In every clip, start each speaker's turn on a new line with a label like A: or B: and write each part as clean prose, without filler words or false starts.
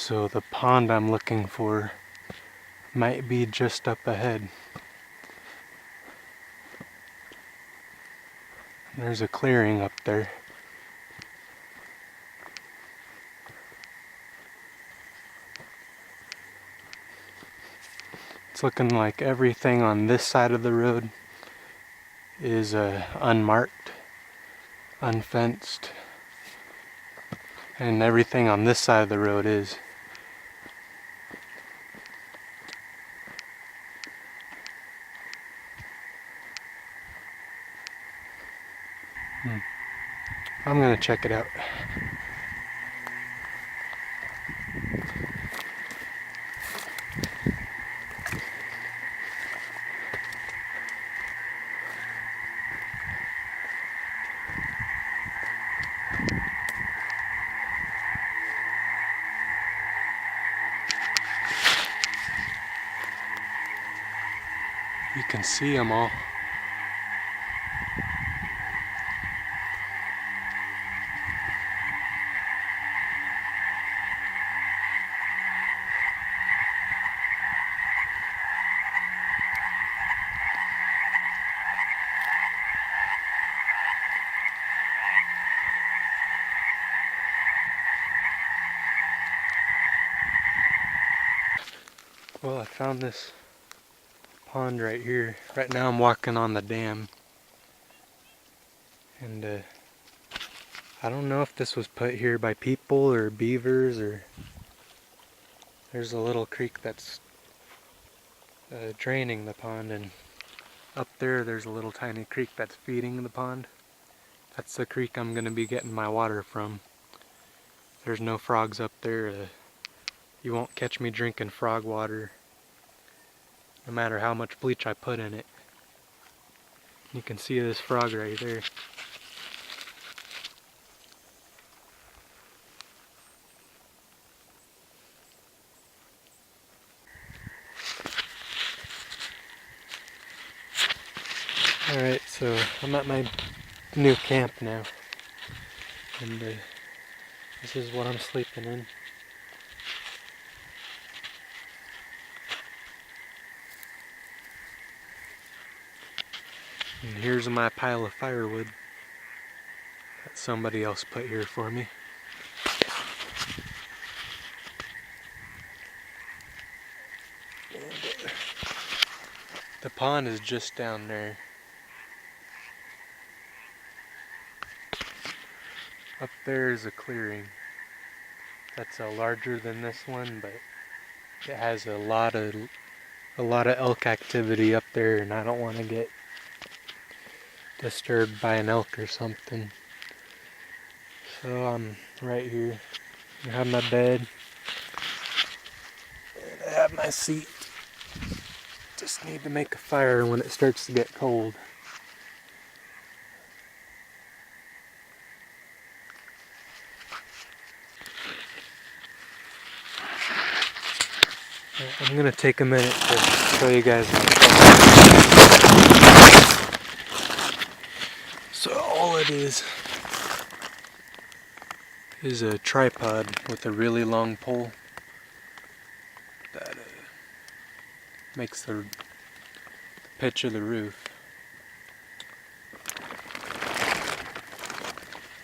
A: So the pond I'm looking for might be just up ahead. There's a clearing up there. It's looking like everything on this side of the road is unmarked, unfenced, and everything on this side of the road is. I'm gonna check it out. You can see them all. Well, I found this pond right here. Right now I'm walking on the dam. And I don't know if this was put here by people or beavers or... There's a little creek that's draining the pond, and up there's a little tiny creek that's feeding the pond. That's the creek I'm going to be getting my water from. There's no frogs up there. You won't catch me drinking frog water, no matter how much bleach I put in it. You can see this frog right there. Alright, so I'm at my new camp now, and this is what I'm sleeping in. And here's my pile of firewood that somebody else put here for me. And, the pond is just down there. Up there is a clearing that's larger than this one, but it has a lot of elk activity up there, and I don't want to get disturbed by an elk or something. So I'm right here. I have my bed, and I have my seat. Just need to make a fire when it starts to get cold. I'm gonna take a minute to show you guys my setup. So all it is a tripod with a really long pole that makes the pitch of the roof.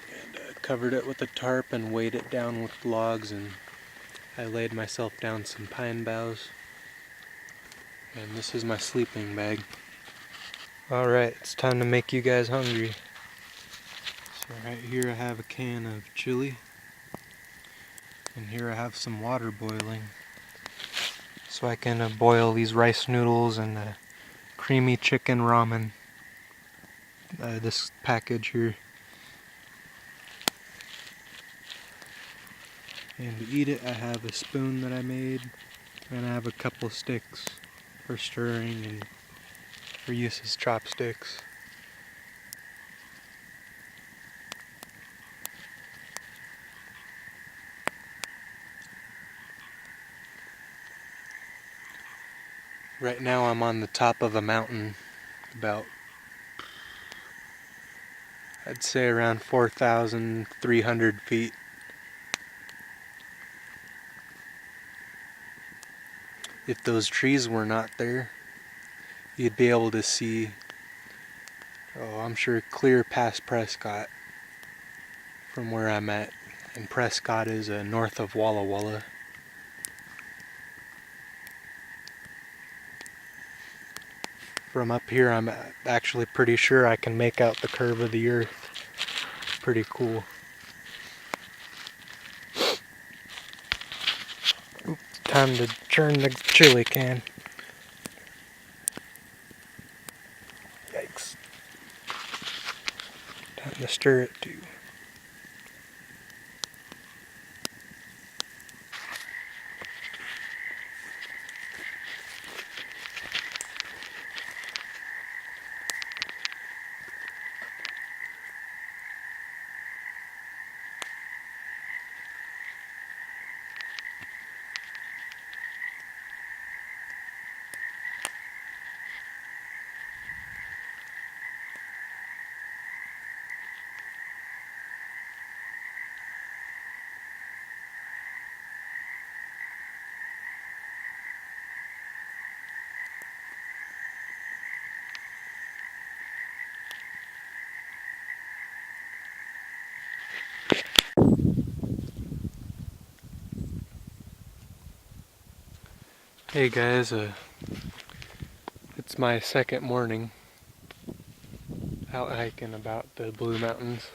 A: And covered it with a tarp and weighed it down with logs, and I laid myself down some pine boughs. And this is my sleeping bag. Alright, it's time to make you guys hungry. So right here I have a can of chili. And here I have some water boiling. So I can boil these rice noodles and creamy chicken ramen. This package here. And to eat it, I have a spoon that I made, and I have a couple of sticks for stirring and for use as chopsticks. Right now I'm on the top of a mountain, about, I'd say around 4,300 feet. if those trees were not there, you'd be able to see, oh, I'm sure clear past Prescott from where I'm at. And Prescott is north of Walla Walla. From up here, I'm actually pretty sure I can make out the curve of the earth. Pretty cool. Time to turn the chili can. Yikes. Time to stir it too. Hey guys, it's my second morning out hiking about the Blue Mountains,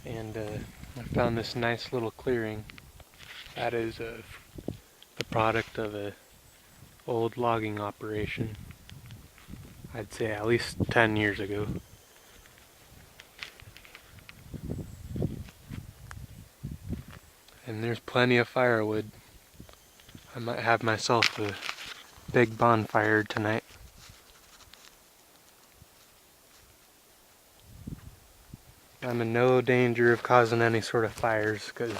A: and I found this nice little clearing that is the product of a old logging operation. I'd say at least 10 years ago. And there's plenty of firewood. I might have myself a big bonfire tonight. I'm in no danger of causing any sort of fires because,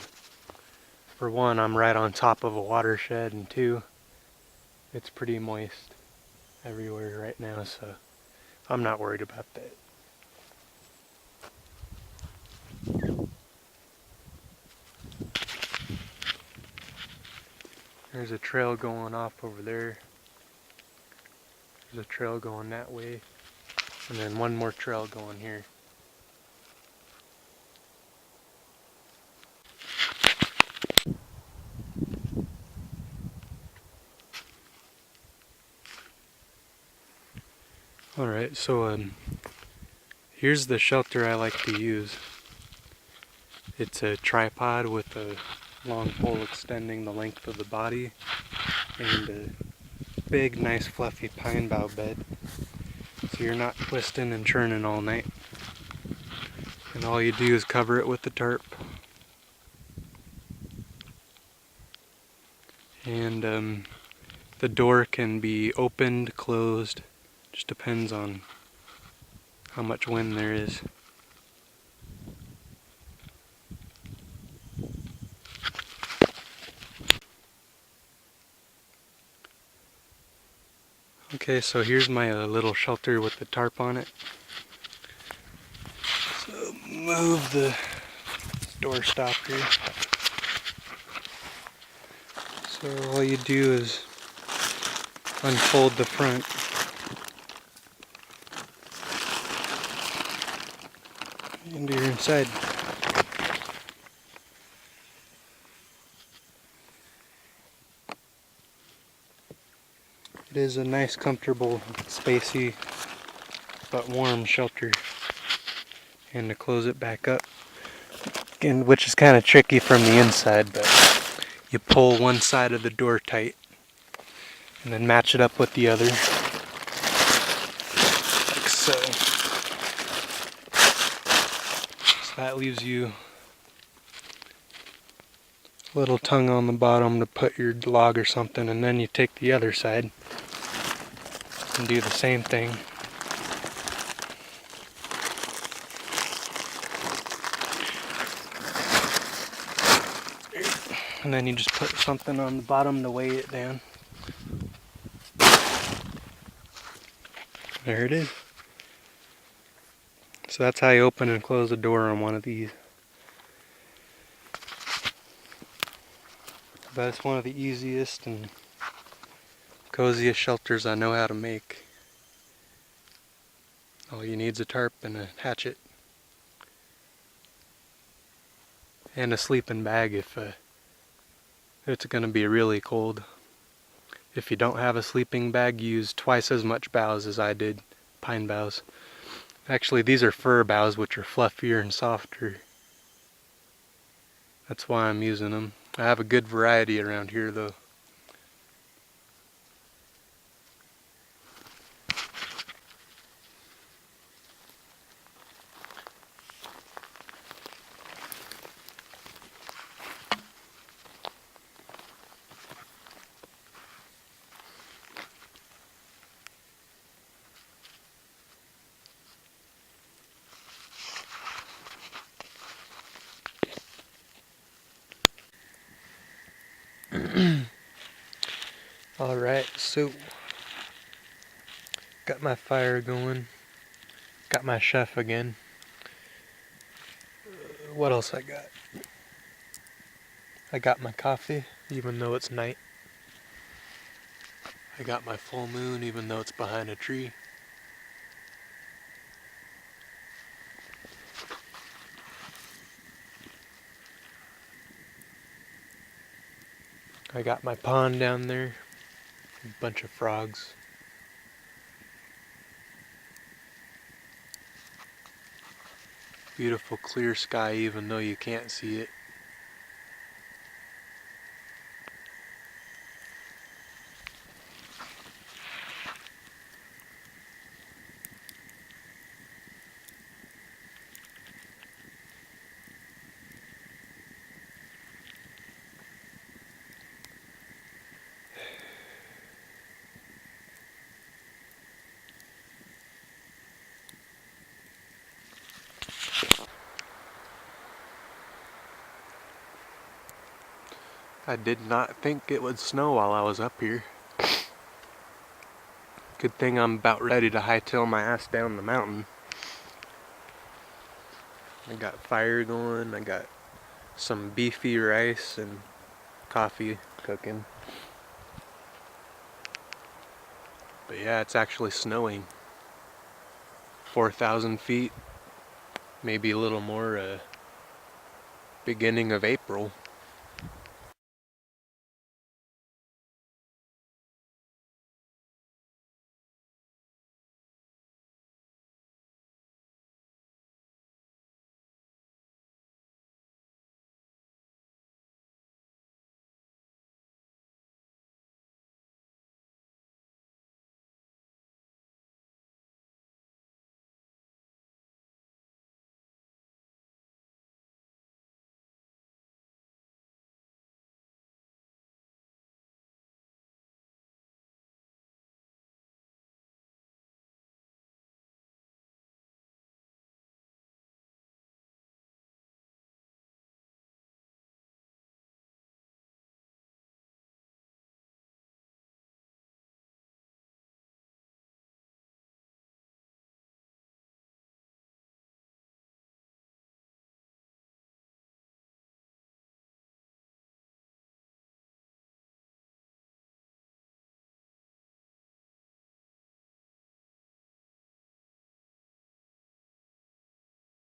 A: for one, I'm right on top of a watershed, and two, it's pretty moist everywhere right now, so I'm not worried about that. There's a trail going off over there. There's a trail going that way, and then one more trail going here. Alright, so here's the shelter I like to use. It's a tripod with a long pole extending the length of the body, and a big, nice, fluffy pine bough bed, so you're not twisting and churning all night. And all you do is cover it with the tarp. And the door can be opened, closed, just depends on how much wind there is. Okay, so here's my little shelter with the tarp on it. So move the door stop here. So all you do is unfold the front. And you're inside. It is a nice, comfortable, spacey, but warm shelter. And to close it back up, and which is kind of tricky from the inside, but you pull one side of the door tight and then match it up with the other, like so. So that leaves you a little tongue on the bottom to put your log or something, and then you take the other side and do the same thing. And then you just put something on the bottom to weigh it down. There it is. So that's how you open and close the door on one of these. But it's one of the easiest and coziest shelters I know how to make. All you need is a tarp and a hatchet. And a sleeping bag if it's going to be really cold. If you don't have a sleeping bag, use twice as much boughs as I did, pine boughs. Actually, these are fir boughs, which are fluffier and softer. That's why I'm using them. I have a good variety around here though. Alright, so got my fire going. Got my chef again. What else I got? I got my coffee, even though it's night. I got my full moon, even though it's behind a tree. I got my pond down there. A bunch of frogs. Beautiful clear sky, even though you can't see it. I did not think it would snow while I was up here. Good thing I'm about ready to hightail my ass down the mountain. I got fire going, I got some beefy rice and coffee cooking. But yeah, it's actually snowing. 4,000 feet, maybe a little more, beginning of April.